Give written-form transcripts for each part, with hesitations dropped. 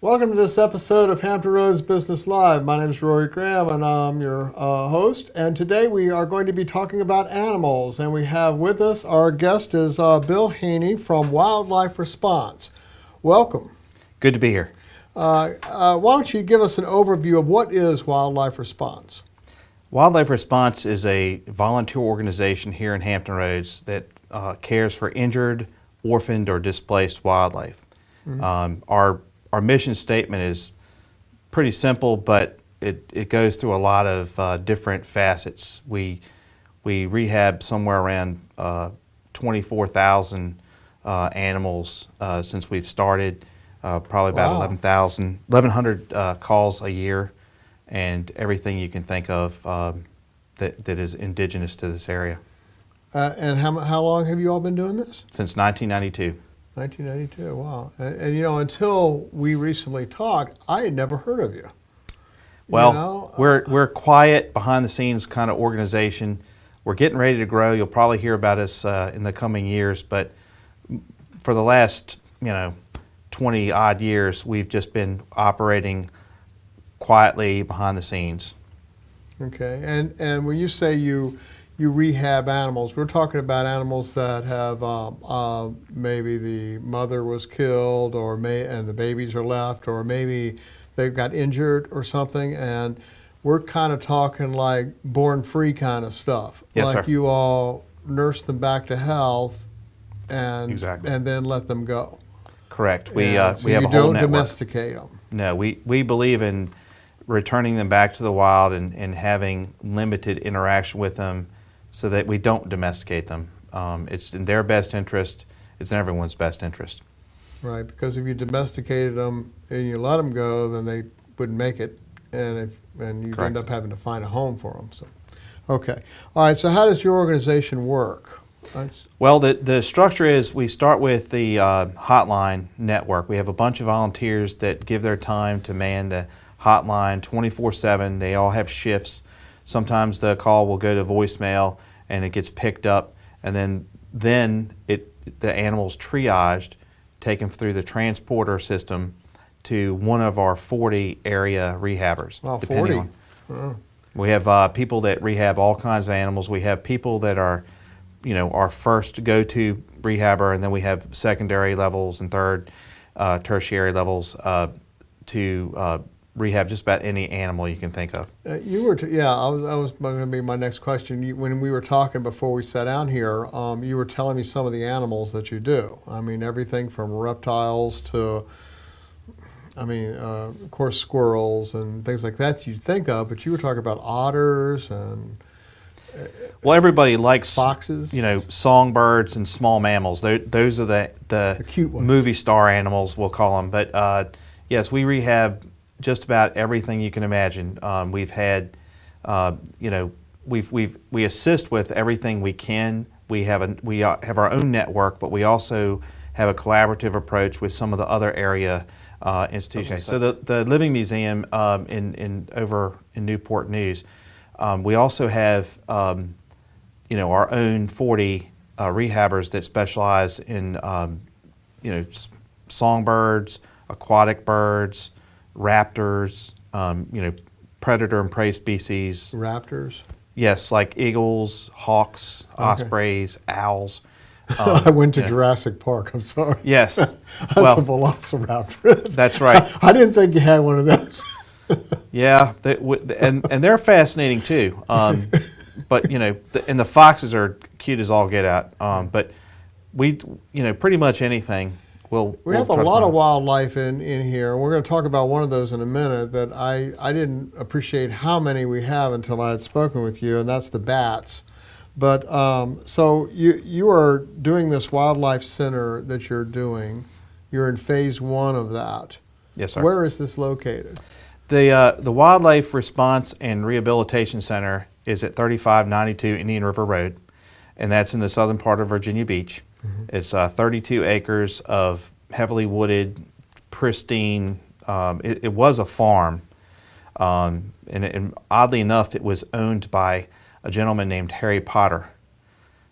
Welcome to this episode of Hampton Roads Business Live. My name is Rory Graham and I'm your host. And today we are going to be talking about animals. And we have with us, our guest is Bill Haynie from Wildlife Response. Welcome. Good to be here. Why don't you give us an overview of what is Wildlife Response? Wildlife Response is a volunteer organization here in Hampton Roads that cares for injured, orphaned, or displaced wildlife. Mm-hmm. Our mission statement is pretty simple, but it goes through a lot of different facets. We rehab somewhere around 24,000 animals since we've started, probably about 1,100 calls a year, and everything you can think of that is indigenous to this area. And how long have you all been doing this? Since 1992. 1992, wow. And you know, until we recently talked, I had never heard of you. Well, we're quiet, behind the scenes kind of organization. We're getting ready to grow. You'll probably hear about us in the coming years, but for the last 20 odd years, we've just been operating quietly behind the scenes. Okay, and when you say you rehab animals, we're talking about animals that have maybe the mother was killed, and the babies are left, or maybe they got injured or something, and we're kind of talking like born free kind of stuff. Yes, like sir. You all nurse them back to health, and Exactly. and then let them go. Correct. We So have a you whole don't network. domesticate them. No, we believe in returning them back to the wild and having limited interaction with them so that we don't domesticate them. It's in their best interest. It's in everyone's best interest. Right, because if you domesticated them and you let them go, then they wouldn't make it, and you'd Correct. end up having to find a home for them. So, okay, all right. So, how does your organization work? Well, the structure is we start with the hotline network. We have a bunch of volunteers that give their time to man the hotline 24/7. They all have shifts. Sometimes the call will go to voicemail and it gets picked up, and then the animal's triaged, taken through the transporter system to one of our 40 area rehabbers. Wow, depending 40. on. We have people that rehab all kinds of animals. We have people that are, our first go-to rehabber, and then we have secondary levels and third, tertiary levels to rehab just about any animal you can think of. I was going to be my next question. When we were talking before we sat down here, you were telling me some of the animals that you do. I mean, everything from reptiles to, of course, squirrels and things like that you'd think of, but you were talking about otters and well, everybody likes foxes, songbirds and small mammals. Those are the cute ones. Movie star animals, we'll call them. But yes, we rehab just about everything you can imagine. We've had, we assist with everything we can. We have our own network, but we also have a collaborative approach with some of the other area institutions. So the Living Museum over in Newport News, we also have our own 40 rehabbers that specialize in songbirds, aquatic birds, raptors, predator and prey species. Raptors? Yes, like eagles, hawks, ospreys, owls. I went to Jurassic Park, I'm sorry. Yes. That's well, a velociraptor. That's right. I didn't think you had one of those. Yeah, and they're fascinating too. But and the foxes are cute as all get out. But we, pretty much anything. We have a lot of wildlife in here. We're going to talk about one of those in a minute that I didn't appreciate how many we have until I had spoken with you, and that's the bats. But so you are doing this wildlife center that you're doing. You're in phase 1 of that. Yes, sir. Where is this located? The Wildlife Response and Rehabilitation Center is at 3592 Indian River Road, and that's in the southern part of Virginia Beach. Mm-hmm. It's 32 acres of heavily wooded, pristine. It was a farm, and oddly enough, it was owned by a gentleman named Harry Potter.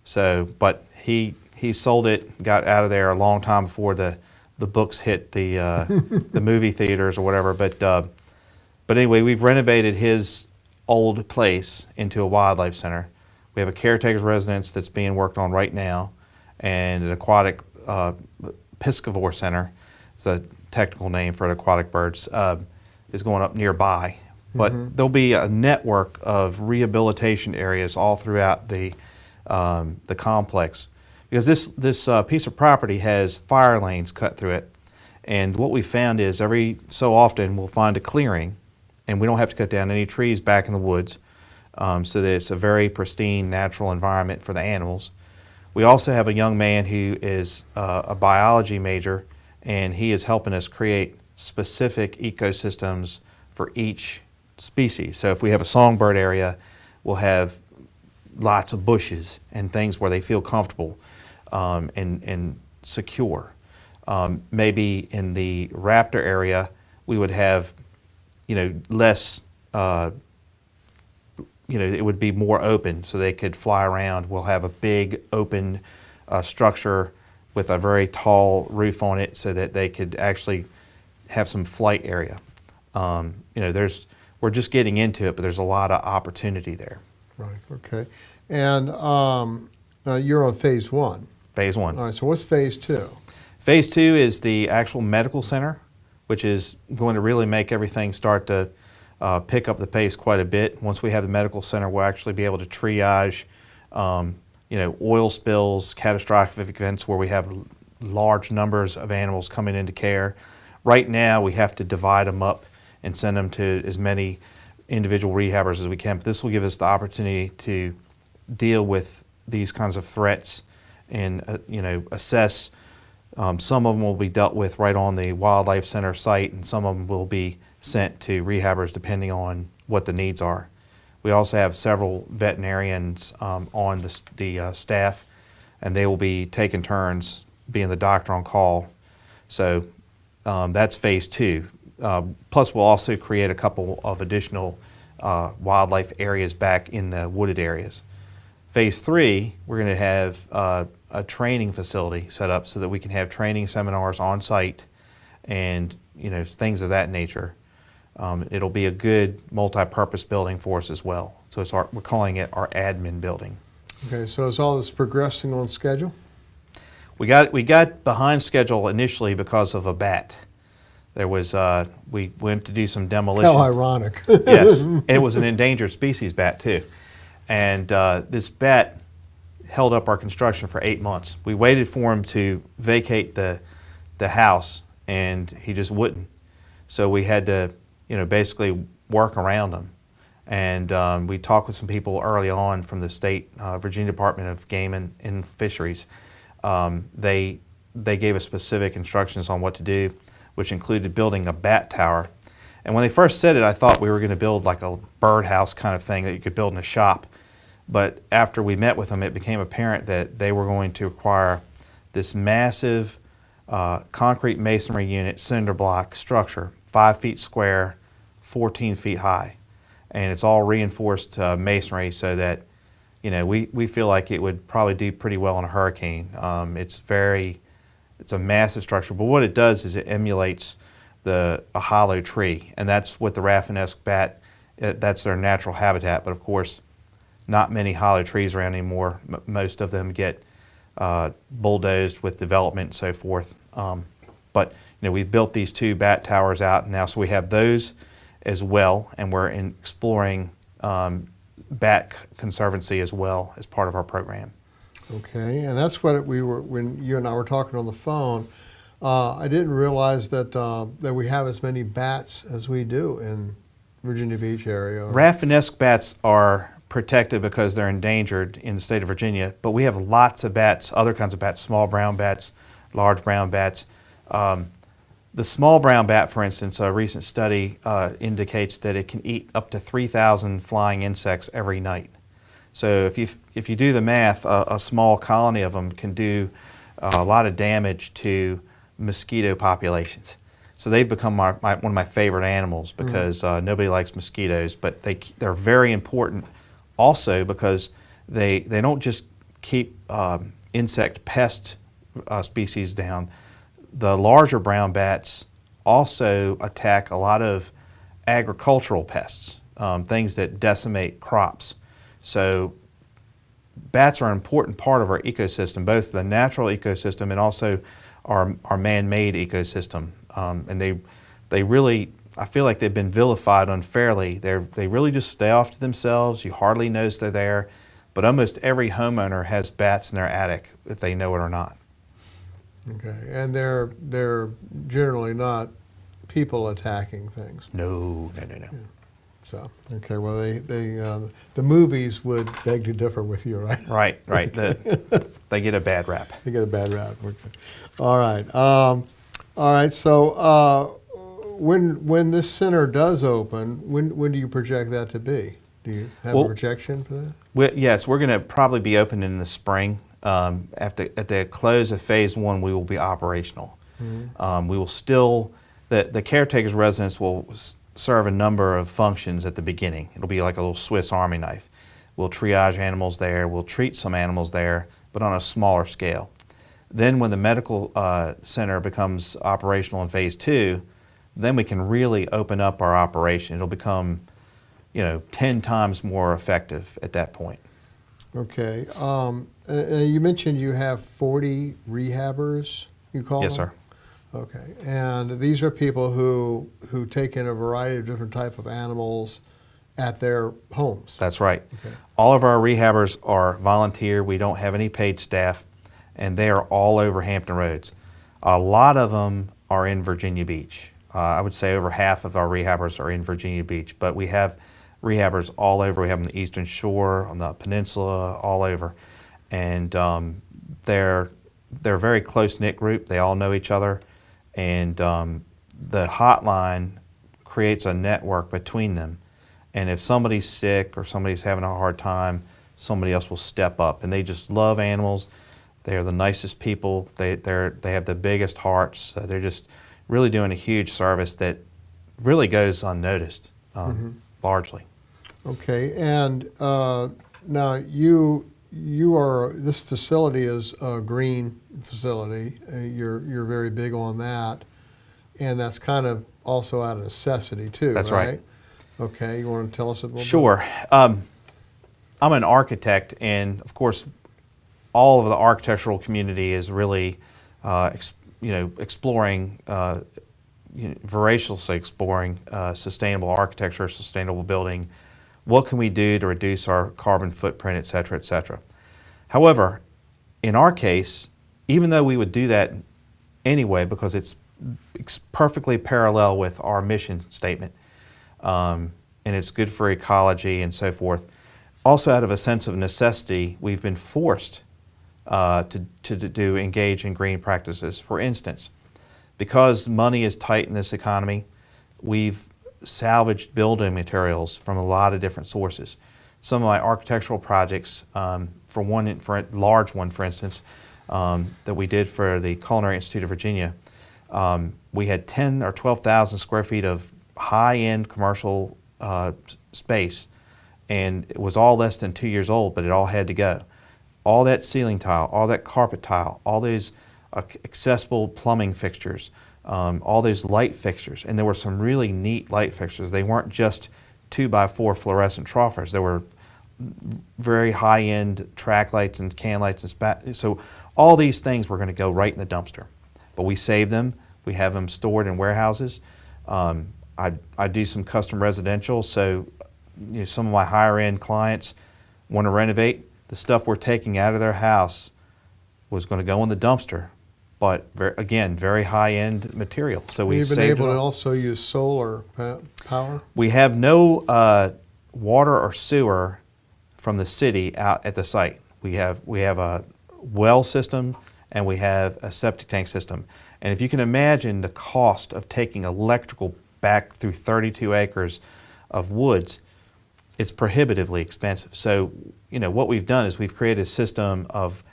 So, but he sold it, got out of there a long time before the the books hit the the movie theaters or whatever. But anyway, we've renovated his old place into a wildlife center. We have a caretaker's residence that's being worked on right now, and an aquatic piscivore center, it's a technical name for the aquatic birds, is going up nearby. But there'll be a network of rehabilitation areas all throughout the complex, because this piece of property has fire lanes cut through it. And what we found is every so often we'll find a clearing, and we don't have to cut down any trees back in the woods, so that it's a very pristine natural environment for the animals. We also have a young man who is a biology major, and he is helping us create specific ecosystems for each species. So if we have a songbird area, we'll have lots of bushes and things where they feel comfortable and secure. Maybe in the raptor area, we would have, less, it would be more open so they could fly around. We'll have a big open structure with a very tall roof on it so that they could actually have some flight area. We're just getting into it, but there's a lot of opportunity there. Right, okay. And now you're on phase 1. Phase 1. All right, so what's phase 2? Phase 2 is the actual medical center, which is going to really make everything start to pick up the pace quite a bit. Once we have the medical center, we'll actually be able to triage, oil spills, catastrophic events where we have large numbers of animals coming into care. Right now, we have to divide them up and send them to as many individual rehabbers as we can. But this will give us the opportunity to deal with these kinds of threats and assess. Some of them will be dealt with right on the wildlife center site, and some of them will be sent to rehabbers depending on what the needs are. We also have several veterinarians on the staff, and they will be taking turns being the doctor on call. So that's phase 2. Plus, we'll also create a couple of additional wildlife areas back in the wooded areas. Phase 3, we're going to have a training facility set up so that we can have training seminars on site and things of that nature. It'll be a good multi-purpose building for us as well. So we're calling it our admin building. Okay, so is all this progressing on schedule? We got behind schedule initially because of a bat. There was we went to do some demolition. How ironic. Yes, it was an endangered species bat too, and this bat held up our construction for 8 months. We waited for him to vacate the house, and he just wouldn't. So we had to basically work around him. And we talked with some people early on from the state Virginia Department of Game and Fisheries. They gave us specific instructions on what to do, which included building a bat tower. And when they first said it, I thought we were going to build like a birdhouse kind of thing that you could build in a shop. But after we met with them, it became apparent that they were going to require this massive concrete masonry unit cinder block structure, 5 feet square, 14 feet high. And it's all reinforced masonry so that we feel like it would probably do pretty well in a hurricane. It's a massive structure, but what it does is it emulates a hollow tree, and that's what the Raffin-esque bat, that's their natural habitat. But of course, not many hollow trees around anymore. Most of them get bulldozed with development and so forth. But we've built these 2 bat towers out now, so we have those as well, and we're exploring bat conservancy as well as part of our program. Okay, and that's what when you and I were talking on the phone, I didn't realize that we have as many bats as we do in Virginia Beach area. Raffin-esque bats are protected because they're endangered in the state of Virginia, but we have lots of bats, other kinds of bats, small brown bats, large brown bats. The small brown bat, for instance, a recent study indicates that it can eat up to 3,000 flying insects every night. So if you do the math, a small colony of them can do a lot of damage to mosquito populations. So they've become one of my favorite animals because nobody likes mosquitoes, but they're very important also because they don't just keep insect pest species down. the larger brown bats also attack a lot of agricultural pests, things that decimate crops. So bats are an important part of our ecosystem, both the natural ecosystem and also our man-made ecosystem. And they really, I feel like they've been vilified unfairly. They really just stay off to themselves. You hardly notice they're there, but almost every homeowner has bats in their attic, if they know it or not. Okay, and they're generally not people attacking things. No. So, okay, well, the movies would beg to differ with you, right? Right. They get a bad rap. They get a bad rap. Okay. All right. So, when this center does open, when do you project that to be? Do you have a projection for that? Yes, we're going to probably be open in the spring. At the close of phase 1, we will be operational. Mm-hmm. We will still, the caretaker's residence will serve a number of functions at the beginning. It'll be like a little Swiss Army knife. We'll triage animals there, we'll treat some animals there, but on a smaller scale. Then when the medical center becomes operational in phase 2, then we can really open up our operation. It'll become, 10 times more effective at that point. Okay. You mentioned you have 40 rehabbers, you call them? Yes, sir. Okay. And these are people who take in a variety of different type of animals at their homes. That's right. Okay. All of our rehabbers are volunteer. We don't have any paid staff, and they are all over Hampton Roads. A lot of them are in Virginia Beach. I would say over half of our rehabbers are in Virginia Beach, but we have rehabbers all over. We have them on the Eastern Shore, on the peninsula, all over. And they're a very close-knit group. They all know each other. And the hotline creates a network between them. And if somebody's sick or somebody's having a hard time, somebody else will step up. And they just love animals. They're the nicest people. They have the biggest hearts. They're just really doing a huge service that really goes unnoticed, largely. Okay, and now you are, this facility is a green facility. You're very big on that, and that's kind of also out of necessity too. That's right. Okay, you want to tell us a little bit? Sure. I'm an architect, and of course, all of the architectural community is really, exploring, voraciously exploring sustainable architecture, sustainable building. What can we do to reduce our carbon footprint, et cetera, et cetera. However, in our case, even though we would do that anyway, because it's perfectly parallel with our mission statement, and it's good for ecology and so forth, also out of a sense of necessity, we've been forced to engage in green practices. For instance, because money is tight in this economy, we've salvaged building materials from a lot of different sources. Some of my architectural projects, for a large one, for instance, that we did for the Culinary Institute of Virginia, we had 10 or 12,000 square feet of high-end commercial space, and it was all less than 2 years old, but it all had to go. All that ceiling tile, all that carpet tile, all those accessible plumbing fixtures, all those light fixtures, and there were some really neat light fixtures. They weren't just 2x4 fluorescent troffers. There were very high-end track lights and can lights and so all these things were going to go right in the dumpster. But we saved them. We have them stored in warehouses. I do some custom residential, so some of my higher-end clients want to renovate. The stuff we're taking out of their house was going to go in the dumpster, but again, very high-end material. So we You've been saved able it to all. also use solar power? We have no water or sewer from the city out at the site. We have a well system and we have a septic tank system. And if you can imagine the cost of taking electrical back through 32 acres of woods, it's prohibitively expensive. So, what we've done is we've created a system of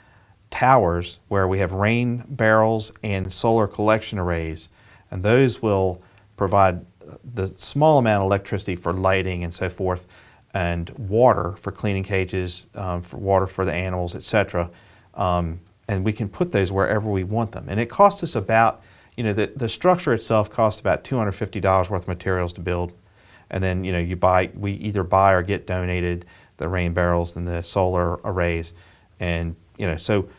towers where we have rain barrels and solar collection arrays, and those will provide the small amount of electricity for lighting and so forth, and water for cleaning cages, for water for the animals, etc. and we can put those wherever we want them. And it costs us about, the structure itself costs about $250 worth of materials to build. And then, we either buy or get donated the rain barrels and the solar arrays. And, so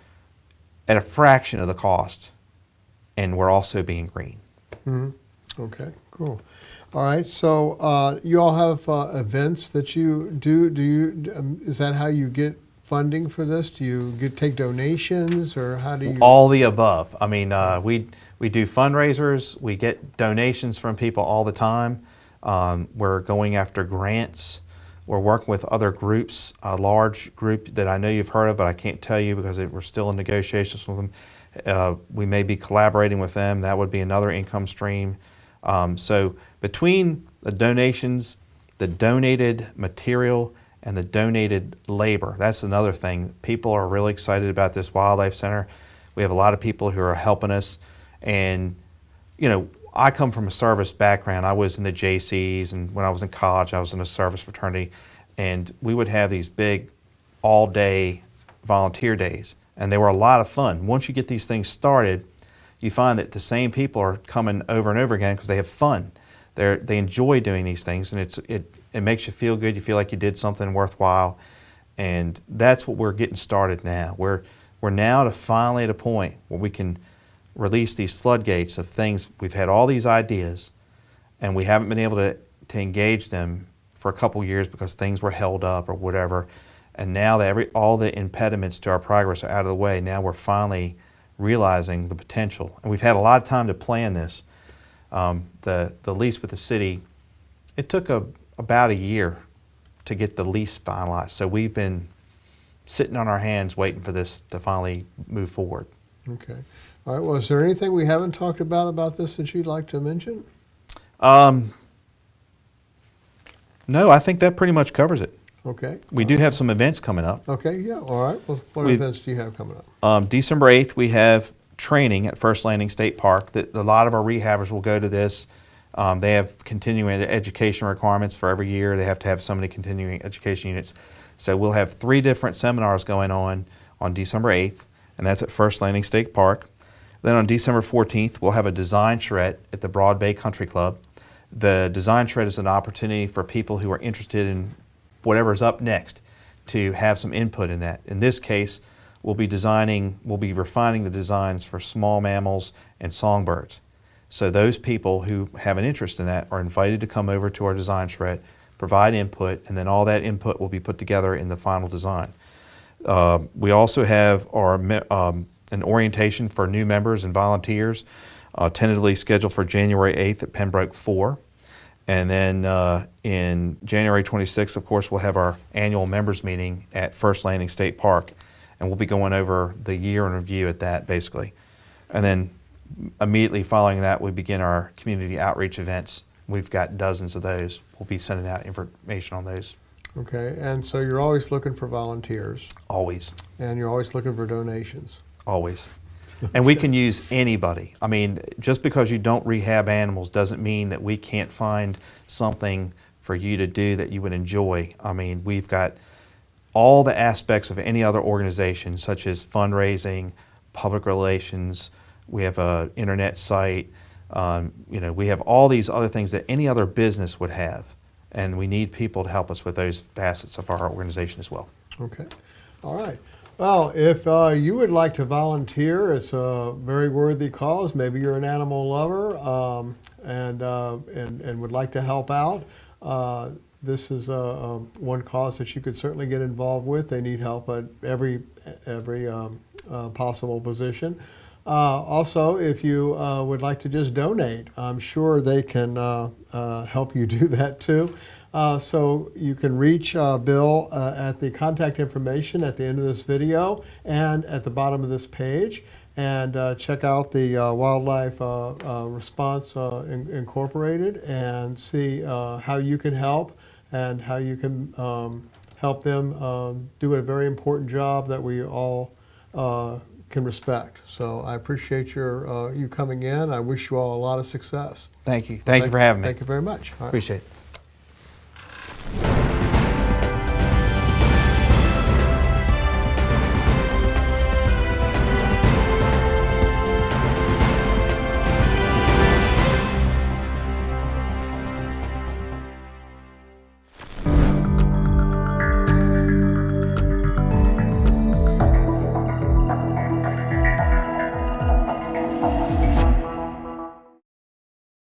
at a fraction of the cost, and we're also being green. Mm-hmm. Okay, cool. All right, so you all have events that you do. Is that how you get funding for this? Do you take donations, or how do you? All the above. I mean, we do fundraisers. We get donations from people all the time. We're going after grants. We're working with other groups, a large group that I know you've heard of, but I can't tell you because we're still in negotiations with them. We may be collaborating with them. That would be another income stream. So between the donations, the donated material, and the donated labor, that's another thing. People are really excited about this wildlife center. We have a lot of people who are helping us. And, I come from a service background. I was in the JCs, and when I was in college, I was in a service fraternity. And we would have these big all-day volunteer days. And they were a lot of fun. Once you get these things started, you find that the same people are coming over and over again because they have fun. They enjoy doing these things, and it makes you feel good. You feel like you did something worthwhile, and that's what we're getting started now. We're now finally at a point where we can release these floodgates of things. We've had all these ideas, and we haven't been able to engage them for a couple years because things were held up or whatever. And now that all the impediments to our progress are out of the way, now we're finally realizing the potential. And we've had a lot of time to plan this. The lease with the city, it took about a year to get the lease finalized. So we've been sitting on our hands waiting for this to finally move forward. Okay. All right. Well, is there anything we haven't talked about this that you'd like to mention? No, I think that pretty much covers it. Okay. We do have some events coming up. Okay, yeah, all right. Well, what events do you have coming up? December 8th, we have training at First Landing State Park. A lot of our rehabbers will go to this. They have continuing education requirements for every year. They have to have so many continuing education units. So we'll have 3 different seminars going on December 8th, and that's at First Landing State Park. Then on December 14th, we'll have a design shred at the Broad Bay Country Club. The design shred is an opportunity for people who are interested in whatever's up next to have some input in that. In this case, we'll be refining the designs for small mammals and songbirds. So those people who have an interest in that are invited to come over to our design shred, provide input, and then all that input will be put together in the final design. We also have an orientation for new members and volunteers, tentatively scheduled for January 8th at Pembroke 4. And then in January 26th, of course, we'll have our annual members meeting at First Landing State Park. And we'll be going over the year in review at that, basically. And then immediately following that, we begin our community outreach events. We've got dozens of those. We'll be sending out information on those. Okay, and so you're always looking for volunteers. Always. And you're always looking for donations. Always. And we can use anybody. I mean, just because you don't rehab animals doesn't mean that we can't find something for you to do that you would enjoy. I mean, we've got all the aspects of any other organization, such as fundraising, public relations. We have an internet site. We have all these other things that any other business would have. And we need people to help us with those facets of our organization as well. Okay. All right. Well, if you would like to volunteer, it's a very worthy cause. Maybe you're an animal lover and would like to help out. This is one cause that you could certainly get involved with. They need help at every possible position. Also, if you would like to just donate, I'm sure they can help you do that too. So you can reach Bill at the contact information at the end of this video and at the bottom of this page, and check out the Wildlife Response Incorporated and see how you can help and how you can help them do a very important job that we all can respect. So I appreciate you coming in. I wish you all a lot of success. Thank you. Thank you for having me. Thank you very much. All right. Appreciate it.